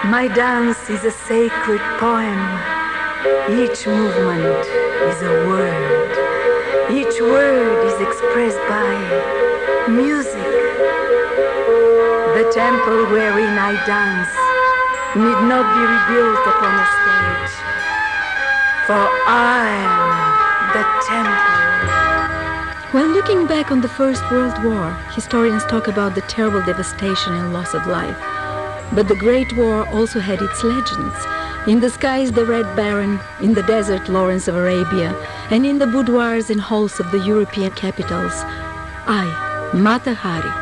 My dance is a sacred poem. Each movement is a word. Each word is expressed by music. The temple wherein I dance need not be rebuilt upon a stage, for I am the temple. When looking back on the First World War, historians talk about the terrible devastation and loss of life. But the Great War also had its legends. In the skies, the Red Baron, in the desert, Lawrence of Arabia, and in the boudoirs and halls of the European capitals, I, Mata Hari.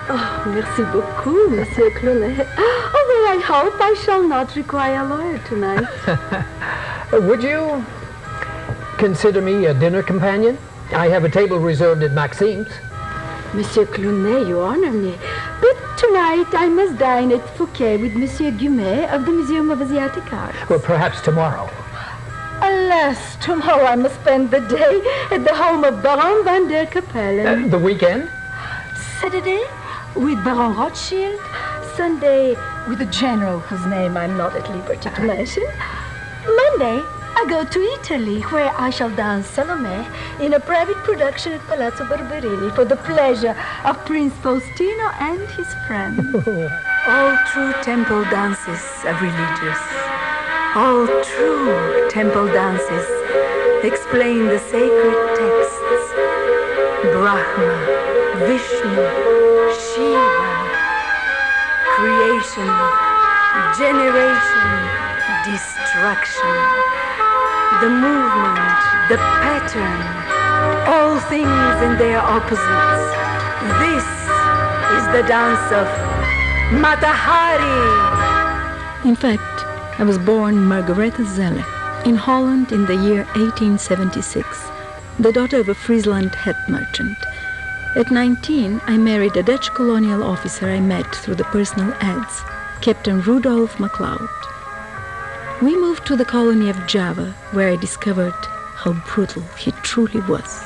Oh, merci beaucoup, Monsieur Clooney. Although I hope I shall not require a lawyer tonight. Would you consider me a dinner companion? I have a table reserved at Maxime's. Monsieur Clooney, you honor me. But tonight I must dine at Fouquet with Monsieur Gumet of the Museum of Asiatic Art. Well, perhaps tomorrow. Alas, tomorrow I must spend the day at the home of Baron van der Capellen. The weekend? Saturday with Baron Rothschild. Sunday with a general whose name I'm not at liberty to mention. Monday, I go to Italy, where I shall dance Salome in a private production at Palazzo Barberini for the pleasure of Prince Faustino and his friends. All true temple dances are religious. All true temple dances explain the sacred texts. Brahma, Vishnu, Shiva, creation, generation, destruction. The movement, the pattern, all things and their opposites. This is the dance of Mata Hari. In fact, I was born Margaretha Zelle in Holland in the year 1876, the daughter of a Friesland hat merchant. At 19, I married a Dutch colonial officer I met through the personal ads, Captain Rudolf MacLeod. We moved to the colony of Java, where I discovered how brutal he truly was.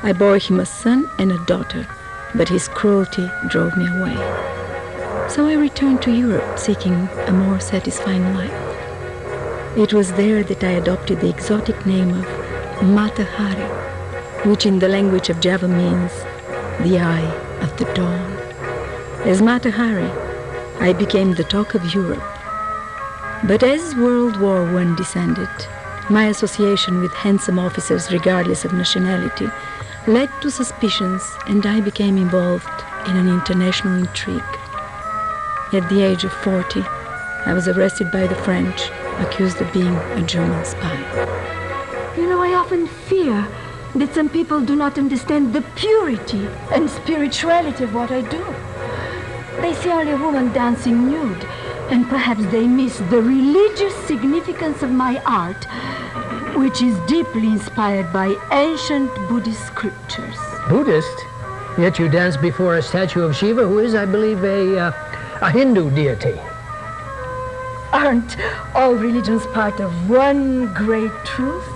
I bore him a son and a daughter, but his cruelty drove me away. So I returned to Europe, seeking a more satisfying life. It was there that I adopted the exotic name of Mata Hari, which in the language of Java means the eye of the dawn. As Mata Hari, I became the talk of Europe. But as World War I descended, my association with handsome officers regardless of nationality led to suspicions, and I became involved in an international intrigue. At the age of 40, I was arrested by the French, accused of being a German spy. You know, I often fear that some people do not understand the purity and spirituality of what I do. They see only a woman dancing nude, and perhaps they miss the religious significance of my art, which is deeply inspired by ancient Buddhist scriptures. Buddhist? Yet you dance before a statue of Shiva, who is, I believe, a Hindu deity. Aren't all religions part of one great truth?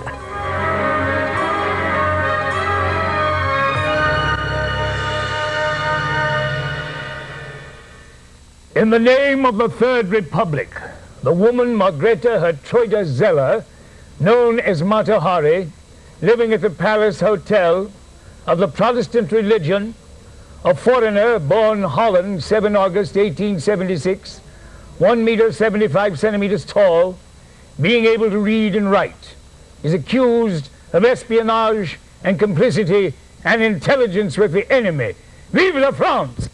In the name of the Third Republic, the woman Margrethe Hertruida Zeller, known as Mata Hari, living at the Palace Hotel, of the Protestant religion, a foreigner born Holland, 7 August 1876, 1 meter 75 centimeters tall, being able to read and write, is accused of espionage and complicity and intelligence with the enemy. Vive la France!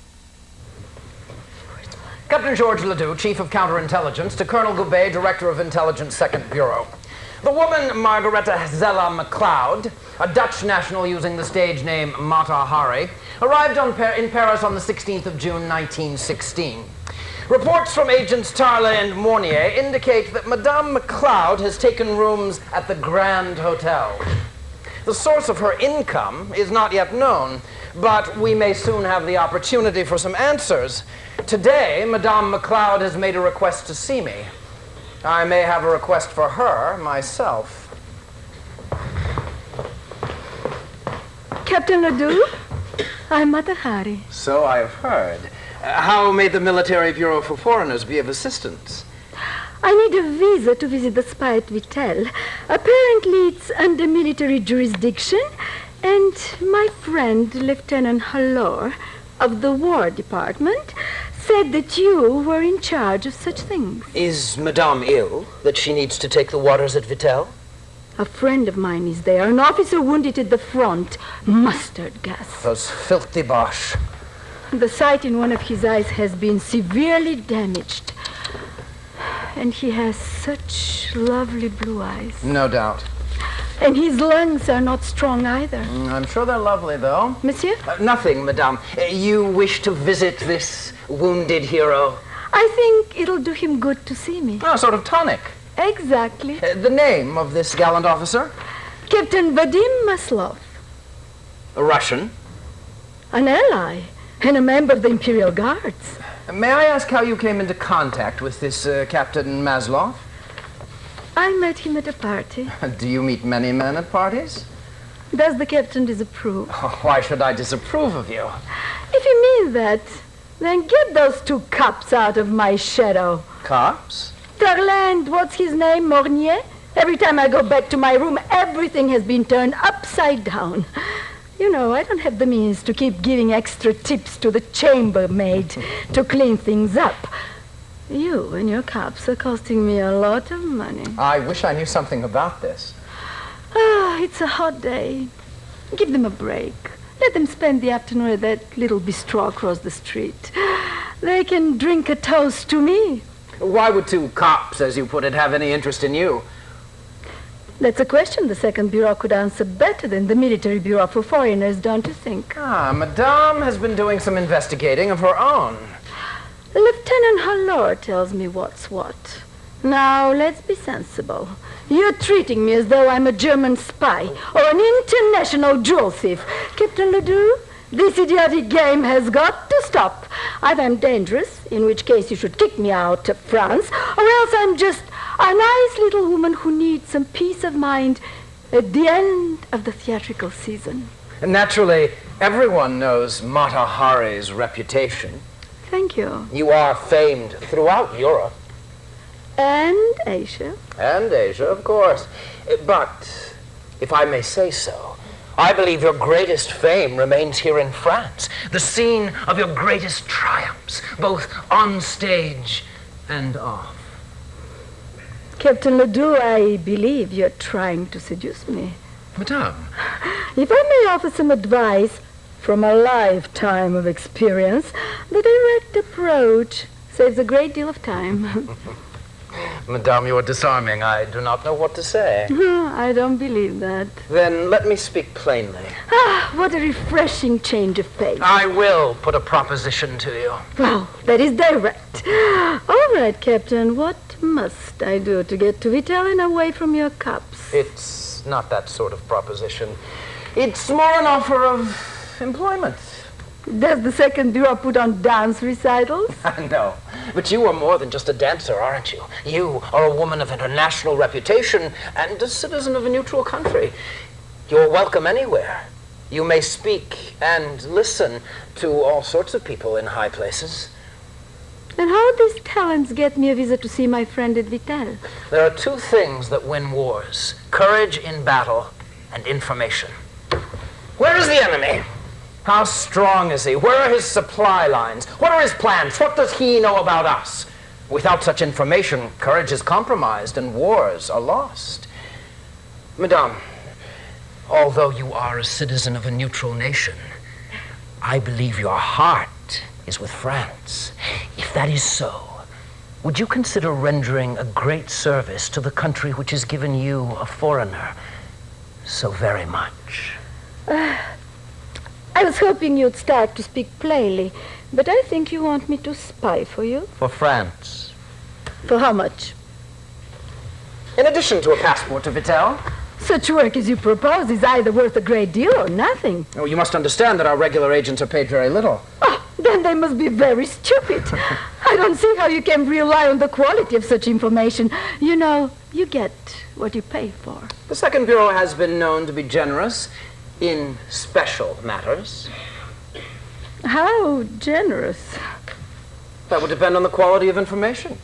Captain Georges Ledoux, Chief of Counterintelligence, to Colonel Goubet, Director of Intelligence, 2nd Bureau. The woman Margaretha Zella MacLeod, a Dutch national using the stage name Mata Hari, arrived in Paris on the 16th of June, 1916. Reports from agents Tarle and Mornier indicate that Madame MacLeod has taken rooms at the Grand Hotel. The source of her income is not yet known, but we may soon have the opportunity for some answers. Today, Madame MacLeod has made a request to see me. I may have a request for her myself. Captain Ledoux, I'm Mata Hari. So I've heard. How may the Military Bureau for Foreigners be of assistance? I need a visa to visit the spy at Vittel. Apparently it's under military jurisdiction, and my friend, Lieutenant Hallor, of the War Department, said that you were in charge of such things. Is Madame ill, that she needs to take the waters at Vittel? A friend of mine is there, an officer wounded at the front. Mustard gas. Those filthy Boche. The sight in one of his eyes has been severely damaged. And he has such lovely blue eyes. No doubt. And his lungs are not strong either. I'm sure they're lovely, though. Monsieur? Nothing, Madame. You wish to visit this wounded hero? I think it'll do him good to see me. A sort of tonic. Exactly. The name of this gallant officer? Captain Vadim Maslov. A Russian. An ally. And a member of the Imperial Guards. May I ask how you came into contact with this Captain Maslov? I met him at a party. Do you meet many men at parties? Does the captain disapprove? Oh, why should I disapprove of you? If you mean that, then get those 2 cups out of my shadow. Cops? Terland, what's his name, Mornier? Every time I go back to my room, everything has been turned upside down. You know, I don't have the means to keep giving extra tips to the chambermaid to clean things up. You and your cups are costing me a lot of money. I wish I knew something about this. It's a hot day. Give them a break. Let them spend the afternoon at that little bistro across the street. They can drink a toast to me. Why would 2 cops, as you put it, have any interest in you? That's a question the Second Bureau could answer better than the Military Bureau for Foreigners, don't you think? Madame has been doing some investigating of her own. Lieutenant Hallor tells me what's what. Now, let's be sensible. You're treating me as though I'm a German spy or an international jewel thief. Captain Ledoux, this idiotic game has got to stop. Either I'm dangerous, in which case you should kick me out of France, or else I'm just a nice little woman who needs some peace of mind at the end of the theatrical season. Naturally, everyone knows Mata Hari's reputation. Thank you. You are famed throughout Europe. And Asia. And Asia, of course. But, if I may say so, I believe your greatest fame remains here in France, the scene of your greatest triumphs, both on stage and off. Captain Ledoux, I believe you're trying to seduce me. Madame. If I may offer some advice from a lifetime of experience, the direct approach saves a great deal of time. Madame, you are disarming. I do not know what to say. I don't believe that. Then let me speak plainly. What a refreshing change of pace. I will put a proposition to you. Well, that is direct. All right, Captain, what must I do to get to Vittel and away from your cups? It's not that sort of proposition. It's more an offer of employment. Does the Second Bureau put on dance recitals? No, but you are more than just a dancer, aren't you? You are a woman of international reputation and a citizen of a neutral country. You're welcome anywhere. You may speak and listen to all sorts of people in high places. And how do these talents get me a visa to see my friend at Vittel? There are 2 things that win wars: courage in battle and information. Where is the enemy? How strong is he? Where are his supply lines? What are his plans? What does he know about us? Without such information, courage is compromised and wars are lost. Madame, although you are a citizen of a neutral nation, I believe your heart is with France. If that is so, would you consider rendering a great service to the country which has given you, a foreigner, so very much? I was hoping you'd start to speak plainly, but I think you want me to spy for you. For France. For how much? In addition to a passport to Vittel. Such work as you propose is either worth a great deal or nothing. Oh, you must understand that our regular agents are paid very little. Oh, then they must be very stupid. I don't see how you can rely on the quality of such information. You know, you get what you pay for. The Second Bureau has been known to be generous in special matters. How generous. That would depend on the quality of information.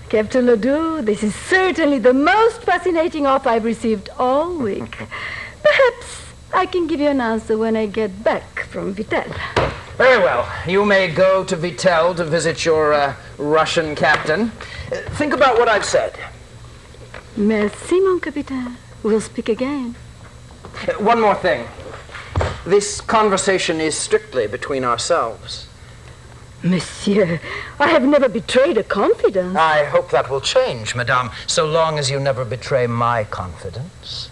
Captain Ledoux, this is certainly the most fascinating offer I've received all week. Perhaps I can give you an answer when I get back from Vitel. Very well. You may go to Vitel to visit your Russian captain. Think about what I've said. Merci, mon capitaine. We'll speak again. One more thing. This conversation is strictly between ourselves. Monsieur, I have never betrayed a confidence. I hope that will change, madame, so long as you never betray my confidence.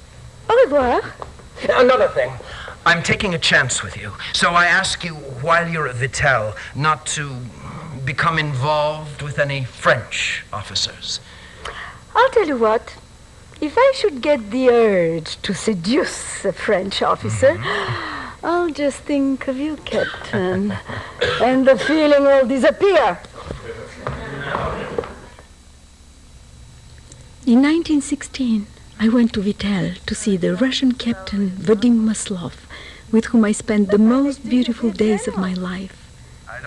Au revoir. Another thing. I'm taking a chance with you, so I ask you, while you're at Vitel, not to become involved with any French officers. I'll tell you what. If I should get the urge to seduce a French officer, I'll just think of you, Captain, and the feeling will disappear. In 1916, I went to Vitel to see the Russian captain Vadim Maslov, with whom I spent the most beautiful days of my life.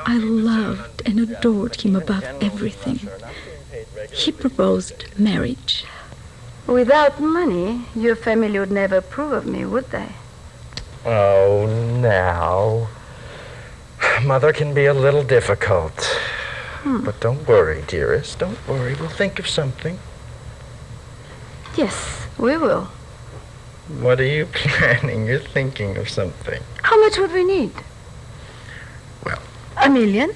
I loved and adored him above everything. He proposed marriage. Without money, your family would never approve of me, would they? Oh, now. Mother can be a little difficult. But don't worry, dearest. Don't worry. We'll think of something. Yes, we will. What are you planning? You're thinking of something. How much would we need? Well, 1 million?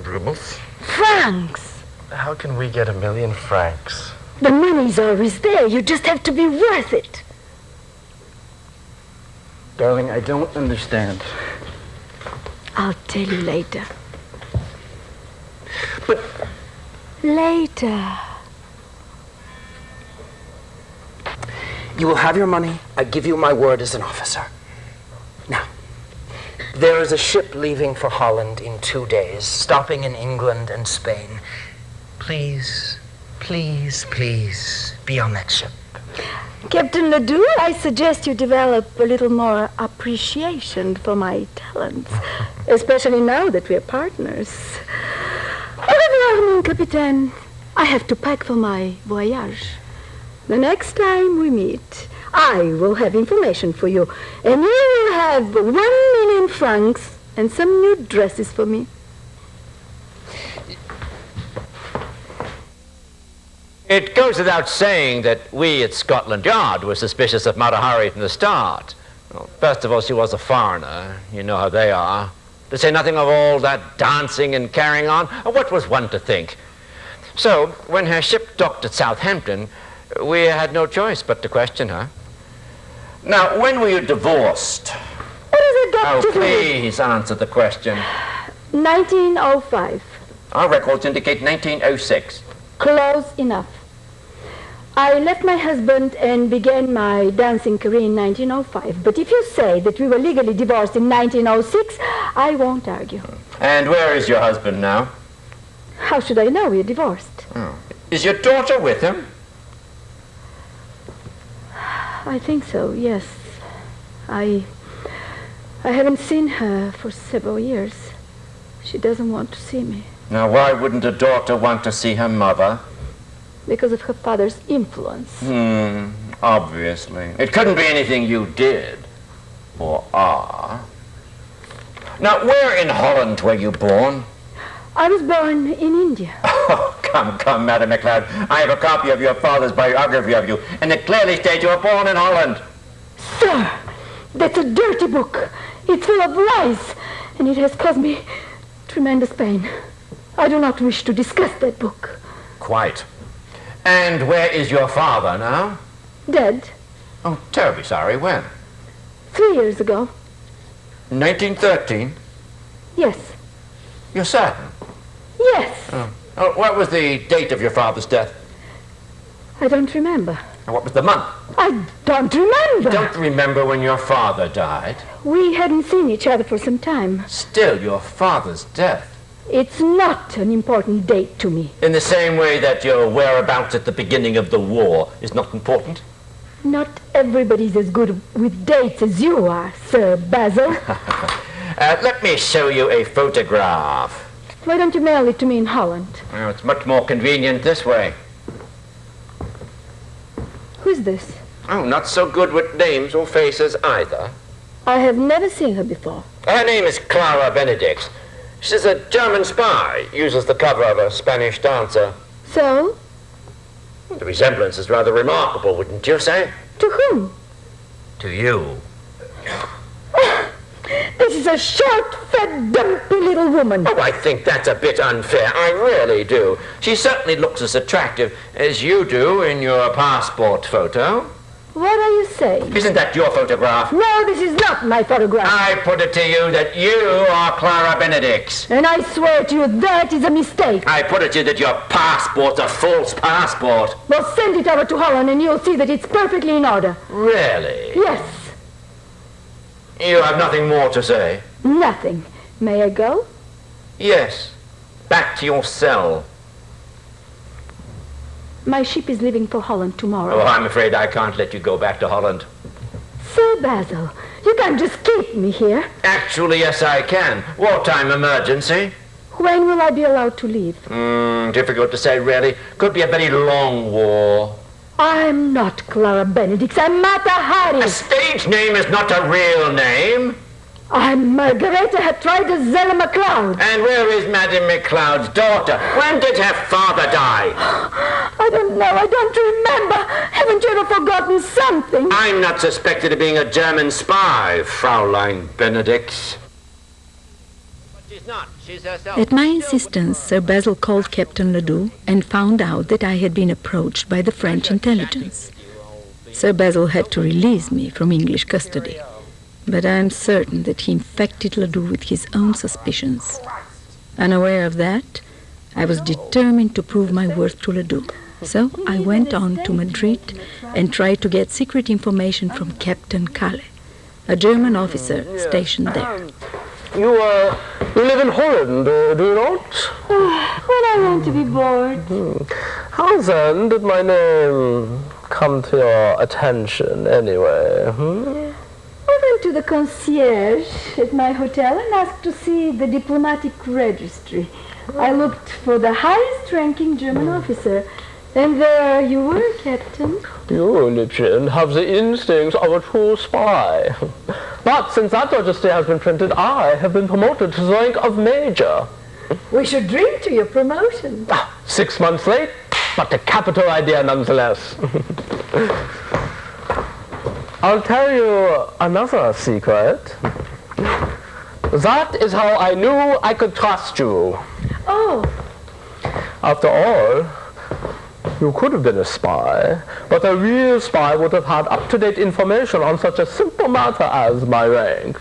rubles? Francs! How can we get 1 million francs? The money's always there. You just have to be worth it. Darling, I don't understand. I'll tell you later. But Later. You will have your money. I give you my word as an officer. Now, there is a ship leaving for Holland in 2 days, stopping in England and Spain. Please, please, please be on that ship. Captain Ledoux, I suggest you develop a little more appreciation for my talents, especially now that we're partners. Au revoir, mon capitaine. I have to pack for my voyage. The next time we meet, I will have information for you, and you will have 1 million francs and some new dresses for me. It goes without saying that we at Scotland Yard were suspicious of Mata Hari from the start. Well, first of all, she was a foreigner. You know how they are. To say nothing of all that dancing and carrying on, what was one to think? So, when her ship docked at Southampton, we had no choice but to question her. Now, when were you divorced? What is it got Oh, to do with please answer the question. 1905. Our records indicate 1906. Close enough. I left my husband and began my dancing career in 1905. But if you say that we were legally divorced in 1906, I won't argue. And where is your husband now? How should I know we're divorced? Oh. Is your daughter with him? I think so, yes. I haven't seen her for several years. She doesn't want to see me. Now, why wouldn't a daughter want to see her mother? Because of her father's influence. Obviously. It couldn't be anything you did, or are. Now, where in Holland were you born? I was born in India. Oh, come, Madam MacLeod. I have a copy of your father's biography of you, and it clearly states you were born in Holland. Sir, that's a dirty book. It's full of lies, and it has caused me tremendous pain. I do not wish to discuss that book. Quite. And where is your father now? Dead. Oh, terribly sorry. When? 3 years ago. 1913? Yes. You're certain? Yes. Oh, what was the date of your father's death? I don't remember. And what was the month? I don't remember. You don't remember when your father died? We hadn't seen each other for some time. Still, your father's death. It's not an important date to me. In the same way that your whereabouts at the beginning of the war is not important? Not everybody's as good with dates as you are, Sir Basil. Let me show you a photograph. Why don't you mail it to me in Holland? Well, it's much more convenient this way. Who's this? Oh, not so good with names or faces either. I have never seen her before. Her name is Clara Benedict. She's a German spy, uses the cover of a Spanish dancer. So? The resemblance is rather remarkable, wouldn't you say? To whom? To you. This is a short, fat, dumpy little woman. Oh, I think that's a bit unfair. I really do. She certainly looks as attractive as you do in your passport photo. What are you saying? Isn't that your photograph? No, this is not my photograph. I put it to you that you are Clara Benedict. And I swear to you that is a mistake. I put it to you that your passport's a false passport. Well, send it over to Holland and you'll see that it's perfectly in order. Really? Yes. You have nothing more to say? Nothing. May I go? Yes. Back to your cell. My ship is leaving for Holland tomorrow. Oh, I'm afraid I can't let you go back to Holland. Sir Basil, you can't just keep me here. Actually, yes, I can. Wartime emergency. When will I be allowed to leave? Difficult to say, really. Could be a very long war. I'm not Clara Benedict. I'm Mata Hari. A stage name is not a real name. I'm Margareta Hatrida Zella MacLeod. And where is Madame MacLeod's daughter? When did her father die? I don't know. I don't remember. Haven't you ever forgotten something? I'm not suspected of being a German spy, Fraulein Benedict. But she's not. She's herself. At my insistence, Sir Basil called Captain Ledoux and found out that I had been approached by the French intelligence. Sir Basil had to release me from English custody. But I'm certain that he infected Ledoux with his own suspicions. Unaware of that, I was determined to prove my worth to Ledoux. So I went on to Madrid and tried to get secret information from Captain Kalle, a German officer stationed there. You live in Holland, do you not? When I want to be bored. How then did my name come to your attention anyway? I went to the concierge at my hotel and asked to see the diplomatic registry. I looked for the highest-ranking German officer, and there you were, Captain. You, Liebchen, have the instincts of a true spy. But since that registry has been printed, I have been promoted to the rank of Major. We should drink to your promotion. 6 months late, but a capital idea nonetheless. I'll tell you another secret. That is how I knew I could trust you. Oh. After all, you could have been a spy, but a real spy would have had up-to-date information on such a simple matter as my rank.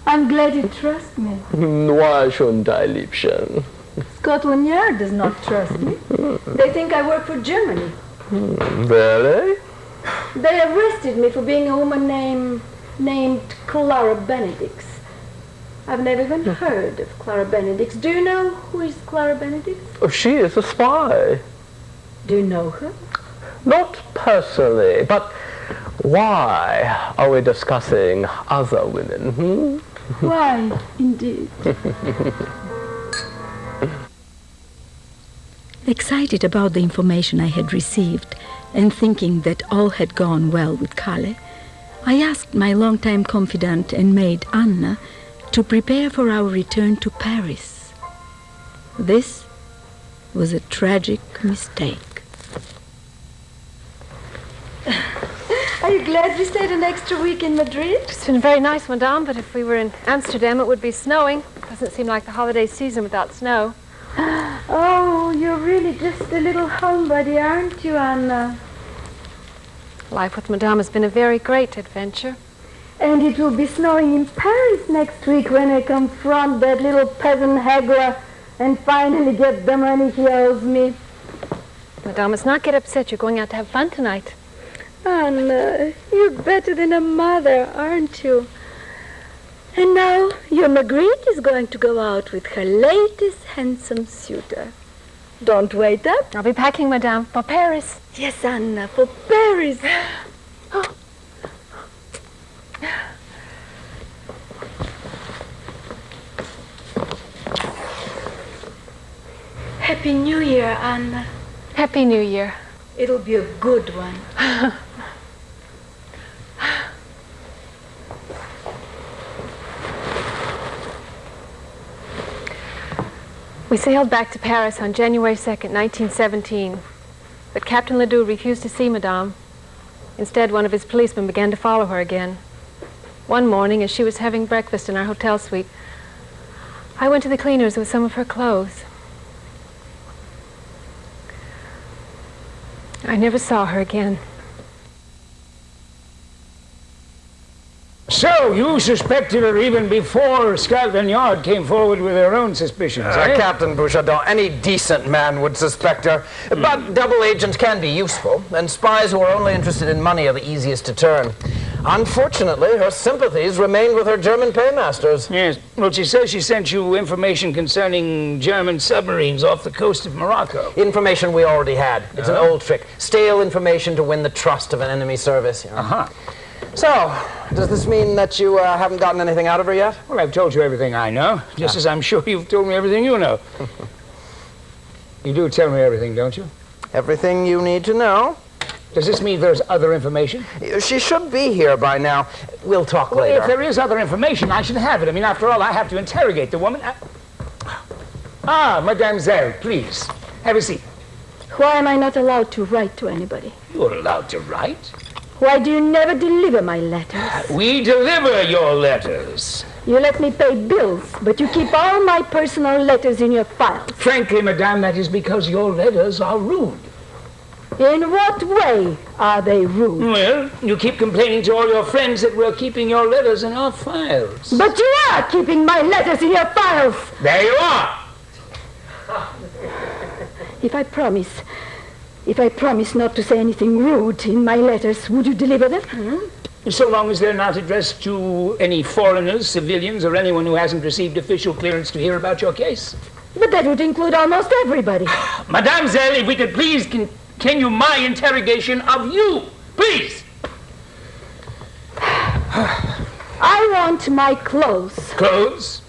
I'm glad you trust me. Why shouldn't I, Liebchen? Scotland Yard does not trust me. They think I work for Germany. Really? They arrested me for being a woman named Clara Benedict. I've never even heard of Clara Benedict. Do you know who is Clara Benedict? Oh, she is a spy. Do you know her? Not personally, but why are we discussing other women? Why, indeed? Excited about the information I had received and thinking that all had gone well with Kalle, I asked my longtime confidant and maid Anna to prepare for our return to Paris. This was a tragic mistake. Are you glad we stayed an extra week in Madrid? It's been very nice, Madame, but if we were in Amsterdam, it would be snowing. Doesn't seem like the holiday season without snow. Oh, you're really just a little homebody, aren't you, Anna? Life with Madame has been a very great adventure. And it will be snowing in Paris next week when I confront that little peasant haggler and finally get the money he owes me. Madame, let's not get upset. You're going out to have fun tonight. Anna, you're better than a mother, aren't you? And now your Marguerite is going to go out with her latest handsome suitor. Don't wait up. I'll be packing, Madame, for Paris. Yes, Anna, for Paris. Happy New Year, Anna. Happy New Year. It'll be a good one. We sailed back to Paris on January 2nd, 1917. But Captain Ledoux refused to see Madame. Instead, one of his policemen began to follow her again. One morning, as she was having breakfast in our hotel suite, I went to the cleaners with some of her clothes. I never saw her again. So, you suspected her even before Scotland Yard came forward with their own suspicions, eh? Captain Bouchardon, any decent man would suspect her. But double agents can be useful, and spies who are only interested in money are the easiest to turn. Unfortunately, her sympathies remained with her German paymasters. Yes. Well, she says she sent you information concerning German submarines off the coast of Morocco. Information we already had. It's an old trick. Stale information to win the trust of an enemy service. Uh-huh. So, does this mean that you haven't gotten anything out of her yet? Well, I've told you everything I know, just as I'm sure you've told me everything you know. You do tell me everything, don't you? Everything you need to know. Does this mean there's other information? She should be here by now. We'll talk later. If there is other information, I should have it. I mean, after all, I have to interrogate the woman. Ah, Mademoiselle, please, have a seat. Why am I not allowed to write to anybody? You're allowed to write. Why do you never deliver my letters? We deliver your letters. You let me pay bills, but you keep all my personal letters in your files. Frankly, madame, that is because your letters are rude. In what way are they rude? Well, you keep complaining to all your friends that we're keeping your letters in our files. But you are keeping my letters in your files. There you are. If I promise not to say anything rude in my letters, would you deliver them? So long as they're not addressed to any foreigners, civilians, or anyone who hasn't received official clearance to hear about your case. But that would include almost everybody. Mademoiselle, if we could please continue my interrogation of you, please. I want my clothes. Clothes?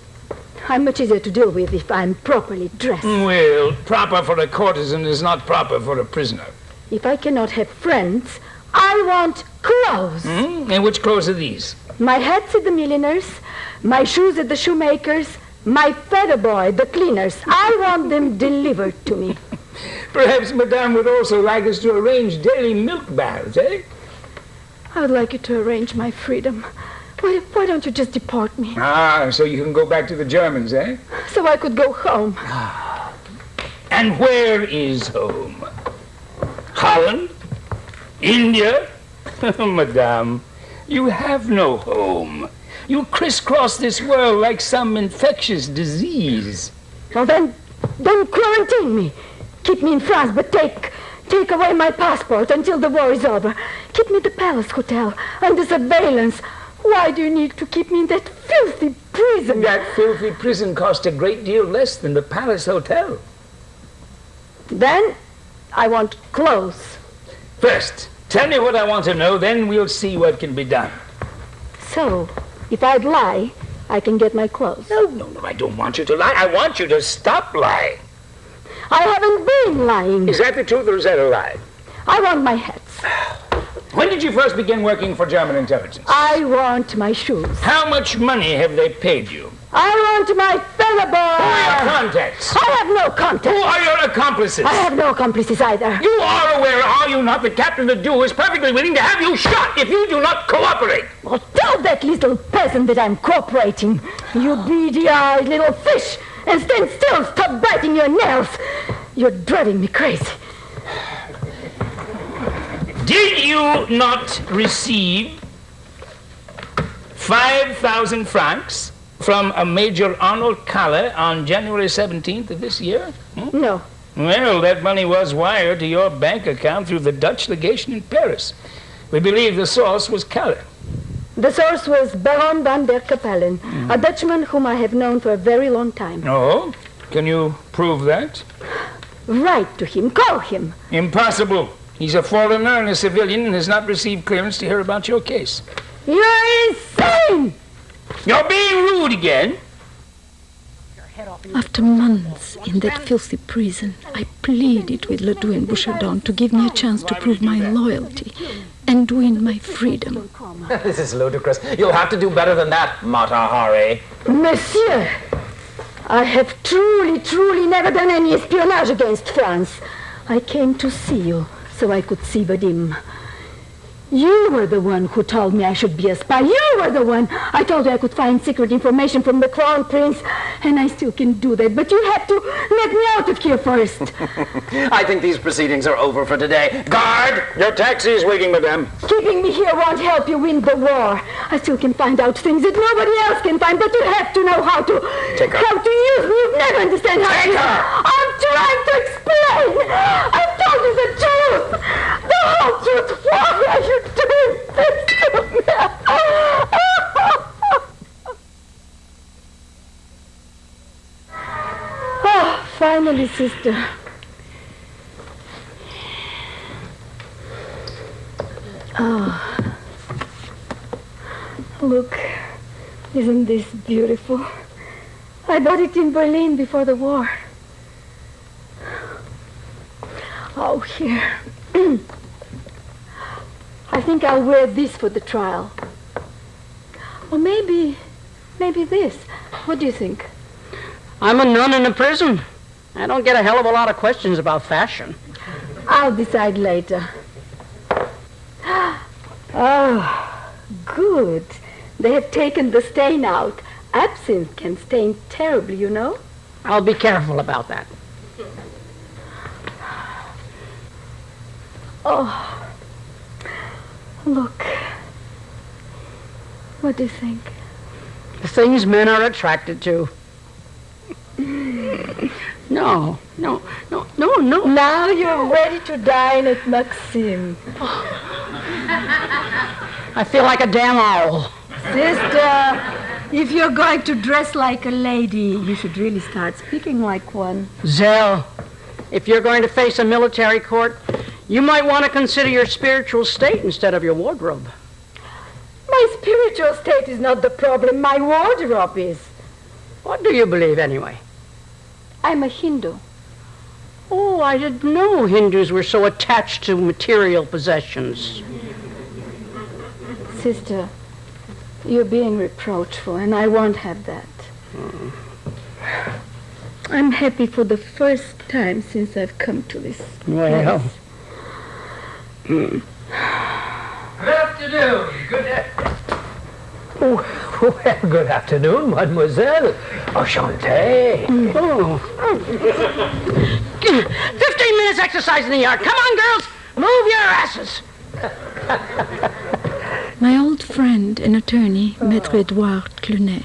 I'm much easier to deal with if I'm properly dressed. Well, proper for a courtesan is not proper for a prisoner. If I cannot have friends, I want clothes. And which clothes are these? My hat's at the milliner's, my shoes at the shoemaker's, my feather boy, the cleaner's. I want them delivered to me. Perhaps Madame would also like us to arrange daily milk baths, eh? I would like you to arrange my freedom. Why don't you just deport me? Ah, so you can go back to the Germans, eh? So I could go home. And where is home? Holland? India? Madame, you have no home. You crisscross this world like some infectious disease. Well, then quarantine me. Keep me in France, but take away my passport until the war is over. Keep me at the Palace Hotel under surveillance. Why do you need to keep me in that filthy prison? That filthy prison cost a great deal less than the Palace Hotel. Then I want clothes. First, tell me what I want to know, then we'll see what can be done. So, if I'd lie, I can get my clothes. No, I don't want you to lie. I want you to stop lying. I haven't been lying. Is that the truth or is that a lie? I want my hats. When did you first begin working for German intelligence? I want my shoes. How much money have they paid you? I want my feather boy. Who are your contacts? I have no contacts. Who are your accomplices? I have no accomplices either. You are aware, are you not, that Captain Ledoux is perfectly willing to have you shot if you do not cooperate? Well, tell that little peasant that I'm cooperating. You beady-eyed little fish. And stand still, stop biting your nails. You're driving me crazy. Did you not receive 5,000 francs from a Major Arnold Kalle on January 17th of this year? No. Well, that money was wired to your bank account through the Dutch legation in Paris. We believe the source was Kalle. The source was Baron van der Capellen, a Dutchman whom I have known for a very long time. Oh? Can you prove that? Write to him. Call him. Impossible. He's a foreigner and a civilian and has not received clearance to hear about your case. You're insane! You're being rude again. After months in that filthy prison, I pleaded with Ledoux and Bouchardon to give me a chance to prove my loyalty and win my freedom. This is ludicrous. You'll have to do better than that, Mata Hari. Monsieur, I have truly never done any espionage against France. I came to see you so I could see Vadim. You were the one who told me I should be a spy. You were the one I told you I could find secret information from the Crown Prince, and I still can do that. But you have to let me out of here first. I think these proceedings are over for today. Guard! Your taxi is waiting, madame. Keeping me here won't help you win the war. I still can find out things that nobody else can find, but you have to know how to Take her. how to use me. You've never understand how Take to her. I'm trying to explain. I've told you the truth. The whole truth. Why are you doing this to me? Oh, finally, sister. Oh, look, isn't this beautiful? I bought it in Berlin before the war. Oh, here. I think I'll wear this for the trial. Or maybe this. What do you think? I'm a nun in a prison. I don't get a hell of a lot of questions about fashion. I'll decide later. Oh, good. They have taken the stain out. Absinthe can stain terribly, you know. I'll be careful about that. Oh, look. What do you think? The things men are attracted to. No. Now you're ready to dine at Maxime. I feel like a damn owl. Sister, if you're going to dress like a lady, you should really start speaking like one. Zell, if you're going to face a military court, you might want to consider your spiritual state instead of your wardrobe. My spiritual state is not the problem. My wardrobe is. What do you believe, anyway? I'm a Hindu. Oh, I didn't know Hindus were so attached to material possessions. Sister, you're being reproachful, and I won't have that. I'm happy for the first time since I've come to this Well. Good afternoon. Well, good afternoon, mademoiselle. Enchanté. Oh. 15 minutes exercise in the yard. Come on, girls. Move your asses. My old friend and attorney, Maître Edouard Clunet,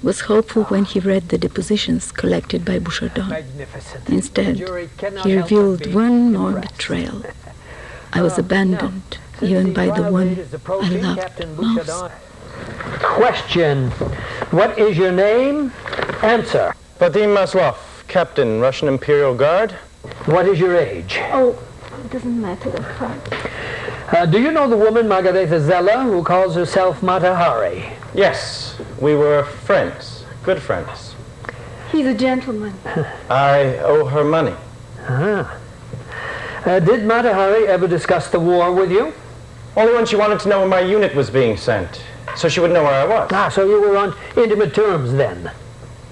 was hopeful when he read the depositions collected by Bouchardon. Magnificent. Instead, Jury cannot he help but revealed be one more impressed. betrayal. I was abandoned, even by the one I loved Captain most. Bouchardon. Question. What is your name? Answer. Vadim Maslov, Captain, Russian Imperial Guard. What is your age? Oh, it doesn't matter that part. Do you know the woman Margareta Zella who calls herself Mata Hari? Yes, we were friends, good friends. He's a gentleman. I owe her money. Did Mata Hari ever discuss the war with you? Only when she wanted to know when my unit was being sent, so she would know where I was. So you were on intimate terms then.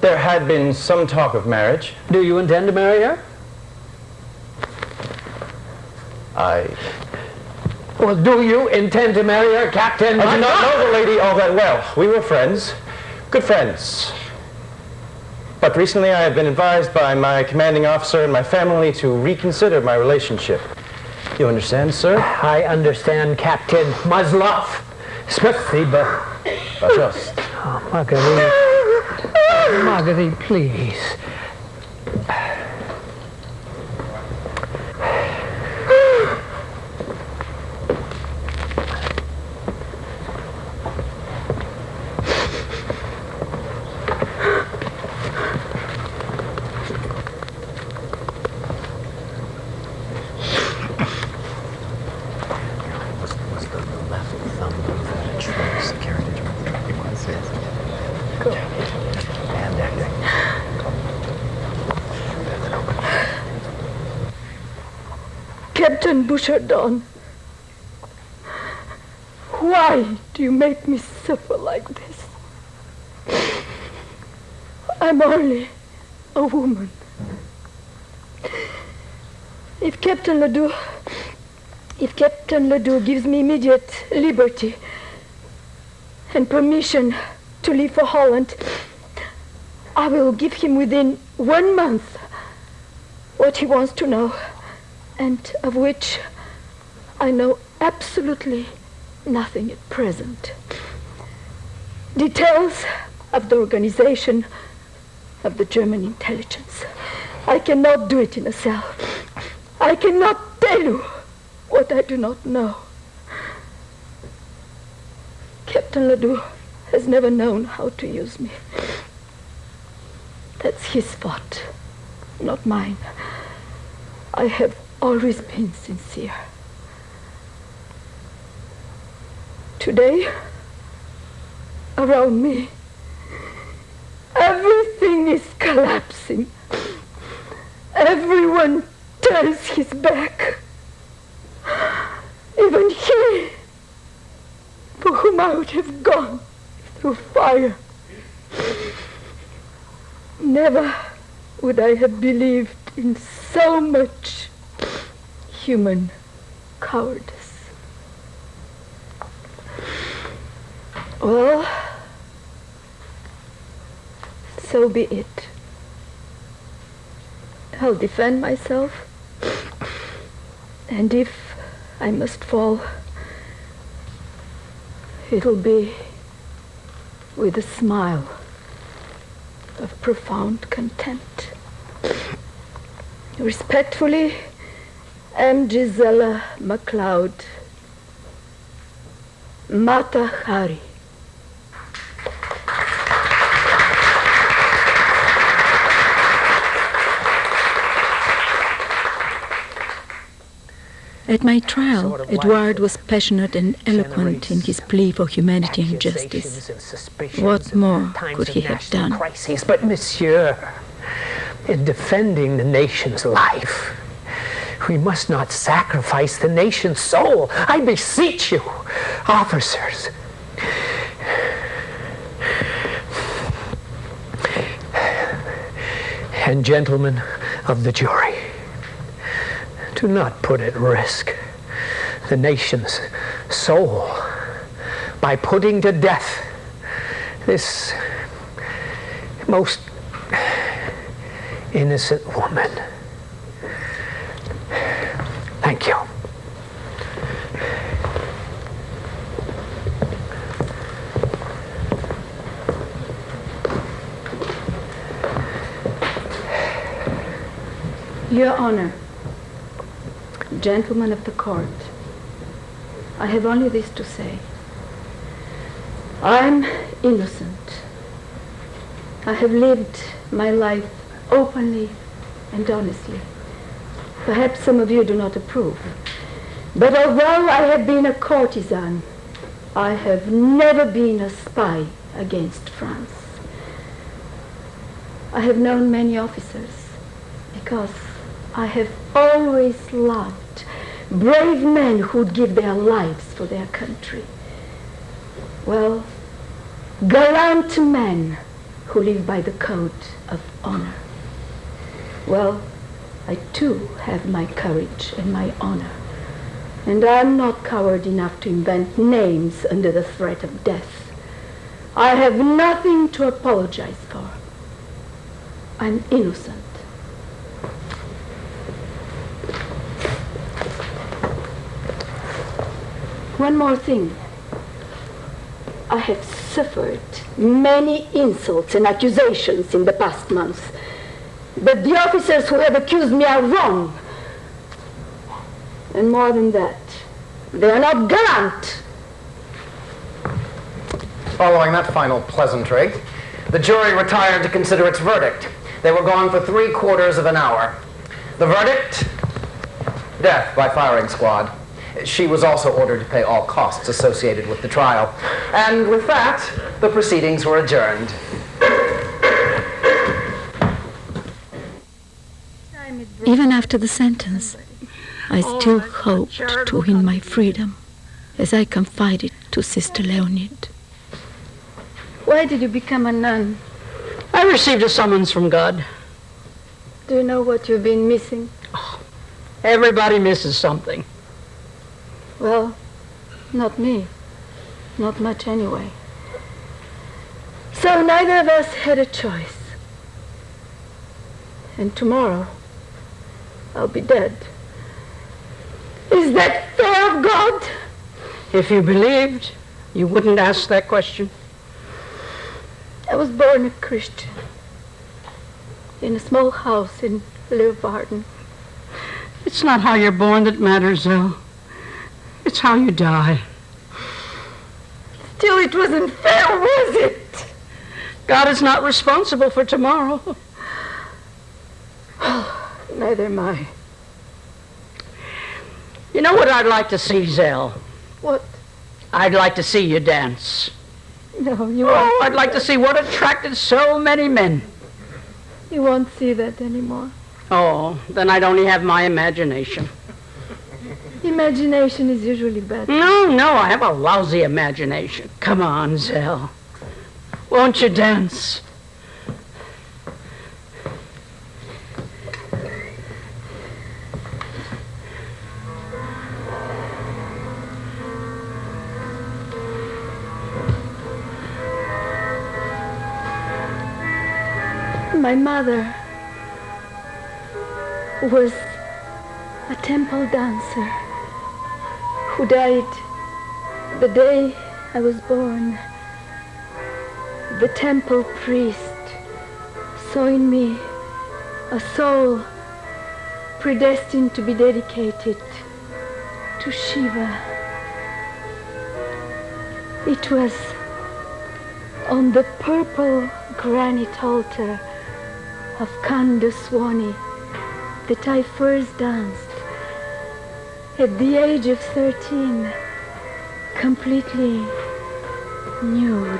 There had been some talk of marriage. Do you intend to marry her? Well, do you intend to marry her, Captain? I do not know the lady all that well. We were friends, good friends. But recently I have been advised by my commanding officer and my family to reconsider my relationship. You understand, sir? I understand, Captain Maslov. Spasibo. Just. Oh, Marguerite. Marguerite, please. Captain Bouchardon, why do you make me suffer like this? I'm only a woman. If Captain Ledoux gives me immediate liberty and permission to leave for Holland, I will give him within 1 month what he wants to know, and of which I know absolutely nothing at present. Details of the organization of the German intelligence. I cannot do it in a cell. I cannot tell you what I do not know. Captain Ledoux has never known how to use me. That's his fault, not mine. I have always been sincere. Today, around me, everything is collapsing. Everyone turns his back. Even he, for whom I would have gone through fire. Never would I have believed in so much human cowardice. Well, so be it. I'll defend myself, and if I must fall, it'll be with a smile of profound contempt. Respectfully, M. Gisela MacLeod, Mata Hari. At my trial, Edouard was passionate and eloquent in his plea for humanity and justice. What more could he have done? But, monsieur, in defending the nation's life, we must not sacrifice the nation's soul. I beseech you, officers. And gentlemen of the jury, do not put at risk the nation's soul by putting to death this most innocent woman. Thank you. Your Honor, gentlemen of the court, I have only this to say. I'm innocent. I have lived my life openly and honestly. Perhaps some of you do not approve. But although I have been a courtesan, I have never been a spy against France. I have known many officers because I have always loved brave men who'd give their lives for their country. Well, gallant men who live by the code of honor. Well, I too have my courage and my honor. And I'm not coward enough to invent names under the threat of death. I have nothing to apologize for. I'm innocent. One more thing. I have suffered many insults and accusations in the past months. But the officers who have accused me are wrong. And more than that, they are not gallant. Following that final pleasantry, the jury retired to consider its verdict. They were gone for 3/4 of an hour. The verdict? Death by firing squad. She was also ordered to pay all costs associated with the trial. And with that, the proceedings were adjourned. Even after the sentence, I still hoped to win my freedom, as I confided to Sister Leonid. Why did you become a nun? I received a summons from God. Do you know what you've been missing? Oh, everybody misses something. Well, not me. Not much anyway. So neither of us had a choice. And tomorrow, I'll be dead. Is that fair of God? If you believed, you wouldn't ask that question. I was born a Christian in a small house in Leeuwarden. It's not how you're born that matters, though. It's how you die. Still, it wasn't fair, was it? God is not responsible for tomorrow. Neither am I. You know what I'd like to see, Zell? What? I'd like to see you dance. No, you won't. Oh, I'd like to see what attracted so many men. You won't see that anymore. Oh, then I'd only have my imagination. Imagination is usually bad. No, I have a lousy imagination. Come on, Zell. Won't you dance? My mother was a temple dancer who died the day I was born. The temple priest saw in me a soul predestined to be dedicated to Shiva. It was on the purple granite altar of Kandaswani that I first danced at the age of 13, completely nude.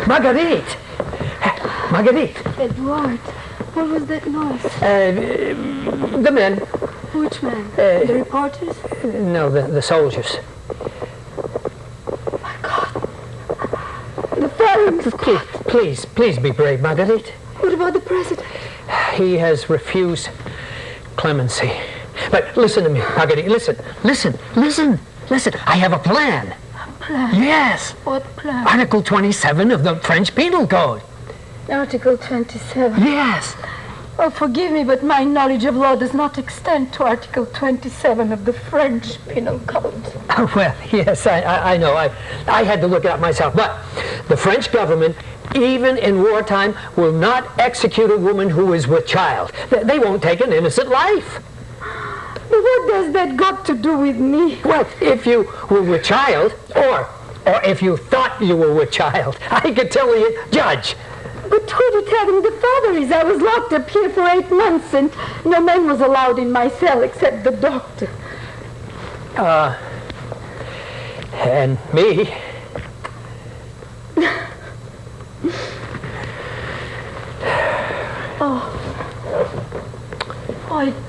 Marguerite! Marguerite! Edward, what was that noise? The men. Which men? The reporters? No, the soldiers. My God. The firing squad. Please be brave, Marguerite. What about the president? He has refused clemency. But listen to me, Marguerite. Listen. I have a plan. Plan? Yes. What plan? Article 27 of the French Penal Code. Article 27? Yes. Oh, forgive me, but my knowledge of law does not extend to Article 27 of the French Penal Code. Oh, well, yes, I know. I had to look it up myself. But the French government, even in wartime, will not execute a woman who is with child. They won't take an innocent life. But what does that got to do with me? Well, if you were with child, or if you thought you were with child, I could tell the judge. But who to tell him the father is? I was locked up here for 8 months, and no man was allowed in my cell except the doctor. And me.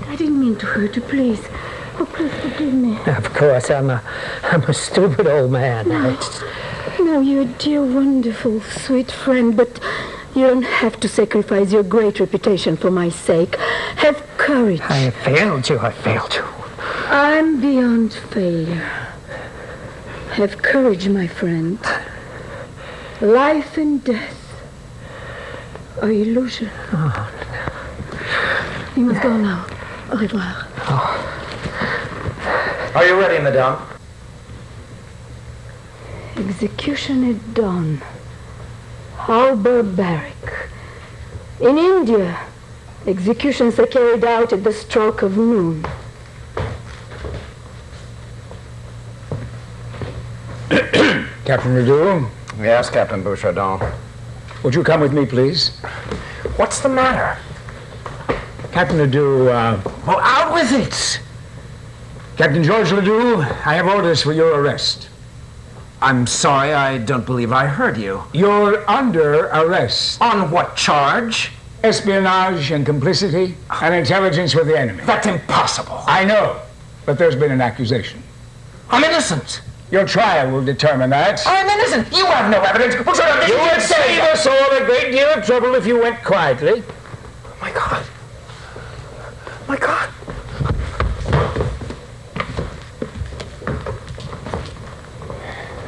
I didn't mean to hurt you, please. Oh, please forgive me. Of course, I'm a stupid old man. No, you're a dear, wonderful, sweet friend, but you don't have to sacrifice your great reputation for my sake. Have courage. I failed you. I'm beyond failure. Have courage, my friend. Life and death Or illusion. Oh. You must go now. Au revoir. Oh. Are you ready, madame? Execution at dawn. How barbaric. In India, executions are carried out at the stroke of noon. Captain Ledoux? Yes, Captain Bouchardon. Would you come with me, please? What's the matter? Captain Ledoux, Well, out with it! Captain George Ledoux, I have orders for your arrest. I'm sorry, I don't believe I heard you. You're under arrest. On what charge? Espionage and complicity and intelligence with the enemy. That's impossible. I know, but there's been an accusation. I'm innocent. Your trial will determine that. I'm innocent. You have no evidence. Well, sort of, You would save us all a great deal of trouble if you went quietly. Oh, my God. My God.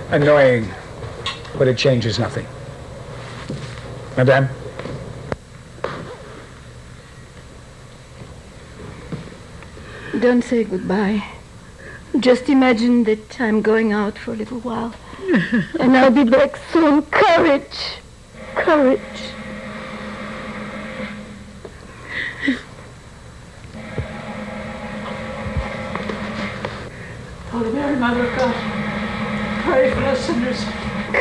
Annoying, but it changes nothing. Madame? Don't say goodbye. Just imagine that I'm going out for a little while. And I'll be back soon. Courage! Courage! Holy Mary, Mother of God, pray for us sinners.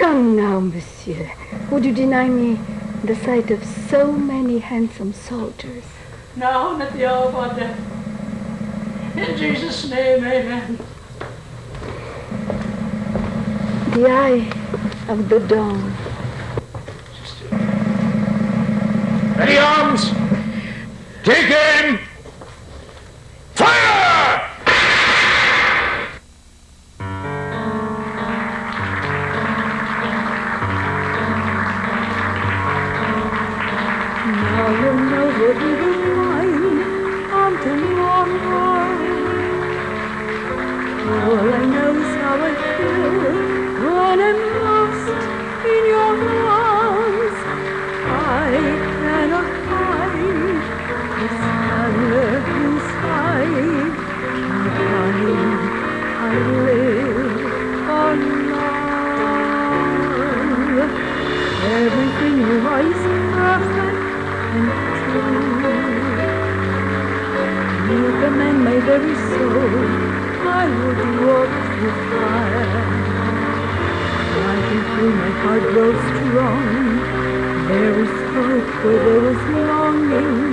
Come now, monsieur. Would you deny me the sight of so many handsome soldiers? Now and at the hour of our death. In Jesus' name, amen. The eye of the dawn. Ready, arms! Take aim! Fire! Now you know what evil mind until onward. All I know is how I feel when I'm lost in your arms. I cannot hide this hunger inside. I live on love. Everything you are is perfect and true. You command my very soul. I would walk through fire. I can feel my heart grow strong. There is hope where there is longing.